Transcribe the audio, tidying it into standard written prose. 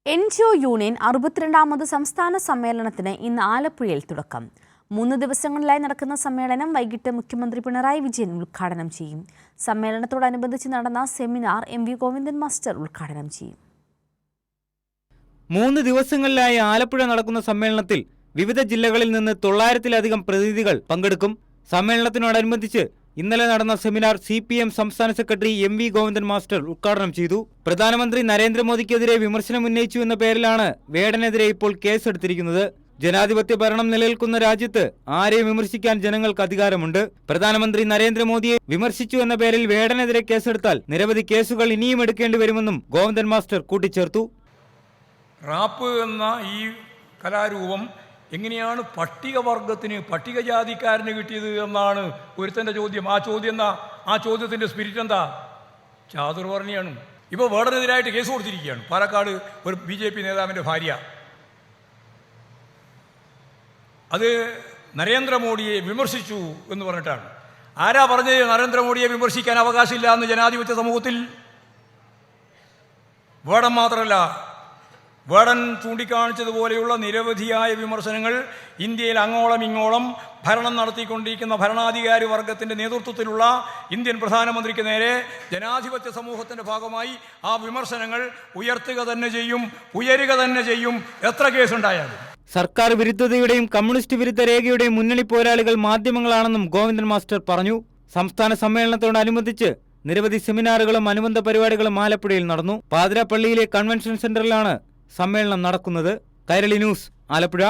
NGO union 62ാമത് സംസ്ഥാന സമ്മേളനത്തിന് ഇന്ന് ആലപ്പുഴയിൽ തുടക്കം. 3 ദിവസങ്ങളിലായി നടക്കുന്ന സമ്മേളനം വൈകിട്ട് മുഖ്യമന്ത്രി പിണറായി വിജയൻ ഉദ്ഘാടനം ചെയ്യും. സമ്മേളനത്തോടനുബന്ധിച്ച് നടന്ന സെമിനാർ എം.വി. ഗോവിന്ദൻ മാസ്റ്റർ ഉദ്ഘാടനം ചെയ്യും. 3 ദിവസങ്ങളിലായി ആലപ്പുഴ നടക്കുന്ന സമ്മേളനത്തിൽ വിവിധ ജില്ലകളിൽ നിന്ന് 900-ലധികം പ്രതിനിധികൾ പങ്കെടുക്കും. സമ്മേളനത്തിനോടനുബന്ധിച്ച് ഇന്നലെ നടന്ന സെമിനാർ CPM സംസ്ഥാന സെക്രട്ടറി എം.വി. ഗോവിന്ദൻ മാസ്റ്റർ ഉദ്ഘാടനം ചെയ്തു. പ്രധാനമന്ത്രി നരേന്ദ്രമോദിക്കെതിരെ വിമർശനം ഉന്നയിച്ചു എന്ന പേരിലാണ് വേടനെതിരെ ഇപ്പോൾ കേസെടുത്തിരിക്കുന്നത്. ജനാധിപത്യ ഭരണം നിലനിൽക്കുന്ന രാജ്യത്ത് ആരെയും വിമർശിക്കാൻ ജനങ്ങൾക്ക് അധികാരമുണ്ട്. പ്രധാനമന്ത്രി നരേന്ദ്രമോദിയെ വിമർശിച്ചു എന്ന പേരിൽ വേടനെതിരെ കേസെടുത്താൽ നിരവധി കേസുകൾ ഇനിയും എടുക്കേണ്ടി വരുമെന്നും ഗോവിന്ദൻ മാസ്റ്റർ കൂട്ടിച്ചേർത്തു. റാപ്പ് എന്ന ഈ കലാരൂപം എങ്ങനെയാണ് പട്ടികജാതിക്കാരന് കിട്ടിയത് എന്നാണ് ഒരുത്തൻ്റെ ചോദ്യം. ആ ചോദ്യത്തിൻ്റെ സ്പിരിറ്റ് എന്താ? ചാതുർവർണ്ണിയാണ്. ഇപ്പോൾ വേടനെതിരായിട്ട് കേസ് കൊടുത്തിരിക്കുകയാണ്. പാലക്കാട് ഒരു BJP നേതാവിൻ്റെ ഭാര്യ. അത് നരേന്ദ്രമോദിയെ വിമർശിച്ചു എന്ന് പറഞ്ഞിട്ടാണ്. ആരാ പറഞ്ഞത് നരേന്ദ്രമോദിയെ വിമർശിക്കാൻ അവകാശമില്ല എന്ന് ജനാധിപത്യ സമൂഹത്തിൽ? വേടൻ മാത്രമല്ല, വേടൻ ചൂണ്ടിക്കാണിച്ചതുപോലെയുള്ള നിരവധിയായ വിമർശനങ്ങൾ ഇന്ത്യയിൽ അങ്ങോളം ഇങ്ങോളം ഭരണം നടത്തിക്കൊണ്ടിരിക്കുന്ന ഭരണാധികാരി വർഗത്തിൻ്റെ നേതൃത്വത്തിലുള്ള ഇന്ത്യൻ പ്രധാനമന്ത്രിക്ക് നേരെ ജനാധിപത്യ സമൂഹത്തിൻ്റെ ഭാഗമായി ആ വിമർശനങ്ങൾ ഉയരുക തന്നെ ചെയ്യും എത്ര കേസുണ്ടായാലും. സർക്കാർ വിരുദ്ധതയുടെയും കമ്മ്യൂണിസ്റ്റ് വിരുദ്ധ രേഖയുടെയും മുന്നണി പോരാളികൾ മാധ്യമങ്ങളാണെന്നും ഗോവിന്ദൻ മാസ്റ്റർ പറഞ്ഞു. സംസ്ഥാന സമ്മേളനത്തോടനുബന്ധിച്ച് നിരവധി സെമിനാറുകളും അനുബന്ധ പരിപാടികളും ആലപ്പുഴയിൽ നടന്നു. പാതിരാപ്പള്ളിയിലെ കൺവെൻഷൻ സെന്ററിലാണ് സമ്മേളനം നടക്കുന്നത്. കൈരളി ന്യൂസ്, ആലപ്പുഴ.